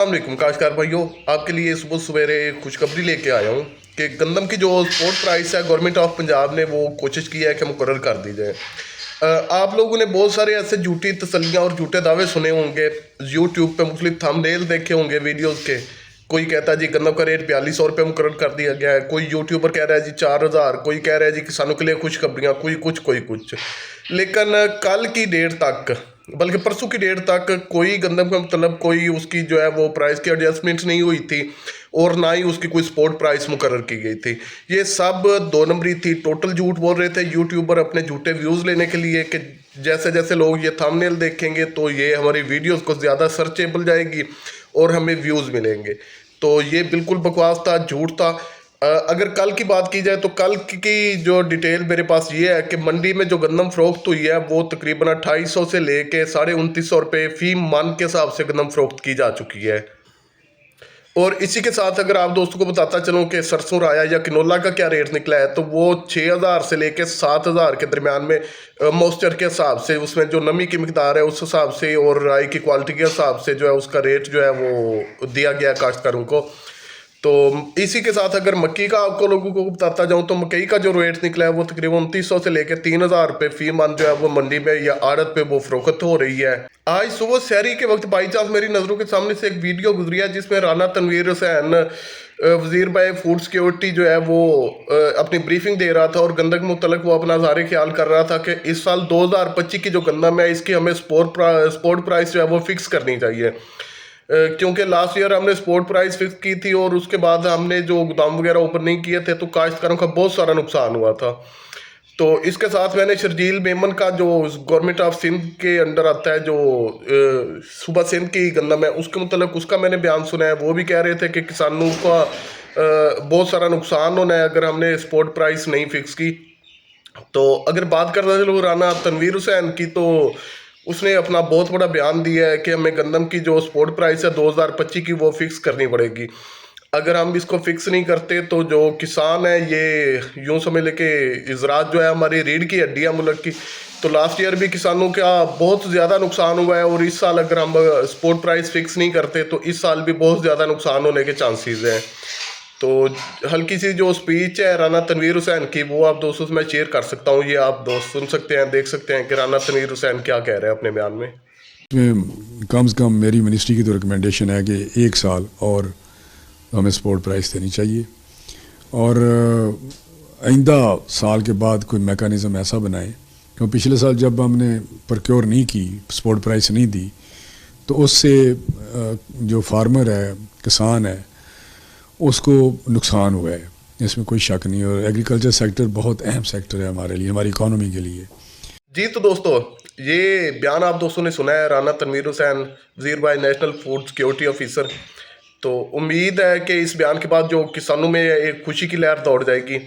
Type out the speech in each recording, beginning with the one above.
वालेकुम काशकार भाइयों, आपके लिए सुबह सवेरे खुशखबरी लेके आया हूँ कि गंदम की जो स्पोर्ट प्राइस है गवर्नमेंट ऑफ पंजाब ने वो कोशिश की है कि मुकर्रर कर दी जाए। आप लोगों ने बहुत सारे ऐसे झूठी तसल्लियाँ और झूठे दावे सुने होंगे, यूट्यूब पे मुख्तलिफ थंबनेल देखे होंगे वीडियोज़ के। कोई कहता है जी गंदम का रेट 4200 रुपये मुकर्रर कर दिया गया है, कोई यूट्यूबर कह रहा है जी 4000, कोई कह रहा है जी किसानों के लिए खुशखबरियाँ, कोई कुछ। लेकिन कल की डेट तक, बल्कि परसों की डेट तक कोई गंदम का मतलब कोई उसकी जो है वो प्राइस की एडजस्टमेंट नहीं हुई थी और ना ही उसकी कोई स्पोर्ट प्राइस मुकर्रर की गई थी। ये सब दो नंबरी थी, टोटल झूठ बोल रहे थे यूट्यूबर अपने झूठे व्यूज़ लेने के लिए कि जैसे जैसे लोग ये थंबनेल देखेंगे तो ये हमारी वीडियोस को ज़्यादा सर्चेबल जाएगी और हमें व्यूज़ मिलेंगे। तो ये बिल्कुल बकवास था, झूठ था। अगर कल की बात की जाए तो कल की जो डिटेल मेरे पास ये है कि मंडी में जो गंदम फरोख्त हुई है वो तकरीबन 2800 से लेके 2950 रुपये फी मन के हिसाब से गंदम फरोख्त की जा चुकी है। और इसी के साथ अगर आप दोस्तों को बताता चलूँ कि सरसों राया या किनोला का क्या रेट निकला है तो वो 6000 से लेके 7000 के दरमियान में मॉइस्चर के हिसाब से, उसमें जो नमी की मिकदार है उस हिसाब से और राई की क्वालिटी के हिसाब से जो है उसका रेट जो है वो दिया गया काश्तकारों को। तो इसी के साथ अगर मक्की का आपको लोगों को बताता जाऊं तो मकई का जो रेट निकला है वो तकरीबन 2900 से लेकर 3000 रुपये फी मन जो है वो मंडी में या आड़त पे वो फरोख्त हो रही है। आज सुबह शहरी के वक्त बाई चांस मेरी नज़रों के सामने से एक वीडियो गुजरी है जिसमें राना तनवीर हुसैन वजीर बाय फूड सिक्योरिटी जो है वो अपनी ब्रीफिंग दे रहा था और गंदम मुतलक वो अपना ज़ाहिर ख्याल कर रहा था कि इस साल 2025 की जो गंदम है इसकी हमें स्पोर्ट प्राइस जो है वो फिक्स करनी चाहिए। क्योंकि लास्ट ईयर हमने स्पोर्ट प्राइस फिक्स की थी और उसके बाद हमने जो गोदाम वगैरह ओपन नहीं किए थे तो काश्तकारों का बहुत सारा नुकसान हुआ था। तो इसके साथ मैंने शर्जील मेमन का जो गवर्नमेंट ऑफ सिंध के अंडर आता है जो सूबा सिंध की गंदम है उसके मतलब उसका मैंने बयान सुना है। वो भी कह रहे थे कि किसानों का बहुत सारा नुकसान होना है अगर हमने स्पोर्ट प्राइस नहीं फिक्स की। तो अगर बात करना चलो राना तनवीर हुसैन की तो उसने अपना बहुत बड़ा बयान दिया है कि हमें गंदम की जो स्पोर्ट प्राइस है 2025 की वो फिक्स करनी पड़ेगी। अगर हम इसको फिक्स नहीं करते तो जो किसान है ये यूं समझ ले कि ज़राअत जो है हमारी रीढ़ की हड्डी है मुल्क की। तो लास्ट ईयर भी किसानों का बहुत ज़्यादा नुकसान हुआ है और इस साल अगर हम स्पोर्ट प्राइस फिक्स नहीं करते तो इस साल भी बहुत ज़्यादा नुकसान होने के चांसेस हैं। तो हल्की सी जो स्पीच है राना तनवीर हुसैन की वो आप दोस्तों से मैं शेयर कर सकता हूँ, ये आप दोस्त सुन सकते हैं, देख सकते हैं कि राना तनवीर हुसैन क्या कह रहे हैं अपने बयान में। इसमें कम से कम मेरी मिनिस्ट्री की तो रिकमेंडेशन है कि 1 साल और हमें स्पोर्ट प्राइस देनी चाहिए और आइंदा साल के बाद कोई मेकानिज़म ऐसा बनाए क्योंकि पिछले साल जब हमने प्रोक्योर नहीं की, स्पोर्ट प्राइस नहीं दी तो उससे जो फार्मर है, किसान है, उसको नुकसान हुआ है, इसमें कोई शक नहीं। और एग्रीकल्चर सेक्टर बहुत अहम सेक्टर है हमारे लिए, हमारी इकॉनमी के लिए। जी तो दोस्तों ये बयान आप दोस्तों ने सुना है राना तनवीर हुसैन वजीर by national food security officer. तो उम्मीद है कि इस बयान के बाद जो किसानों में एक खुशी की लहर दौड़ जाएगी।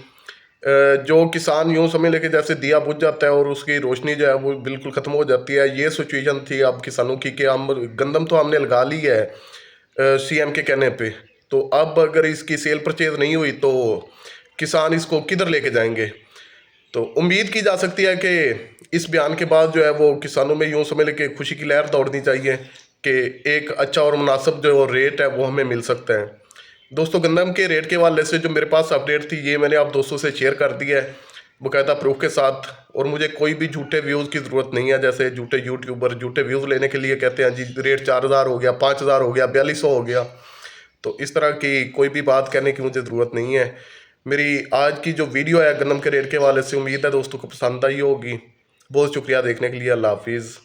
जो किसान यूँ समझ लेके जैसे दिया बुझ जाता है और उसकी रोशनी जो है वो बिल्कुल ख़त्म हो जाती है, ये सिचुएशन थी अब किसानों की कि हम गंदम तो हमने लगा ली है सीएम के कहने पे, तो अब अगर इसकी सेल परचेज नहीं हुई तो किसान इसको किधर लेके जाएंगे। तो उम्मीद की जा सकती है कि इस बयान के बाद जो है वो किसानों में यूँ समझ लेके खुशी की लहर दौड़नी चाहिए कि एक अच्छा और मुनासिब जो रेट है वो हमें मिल सकता है। दोस्तों गंदम के रेट के हवाले से जो मेरे पास अपडेट थी ये मैंने आप दोस्तों से शेयर कर दिया है बाकायदा प्रूफ के साथ। और मुझे कोई भी झूठे व्यूज़ की ज़रूरत नहीं है, जैसे झूठे यूट्यूबर झूठे व्यूज़ लेने के लिए कहते हैं जी रेट 4000 हो गया, 5000 हो गया, 4200 हो गया। तो इस तरह की कोई भी बात कहने की मुझे ज़रूरत नहीं है। मेरी आज की जो वीडियो है गंदम के रेट के हवाले से, उम्मीद है दोस्तों को पसंद आई होगी। बहुत शुक्रिया देखने के लिए। अल्लाह हाफिज़।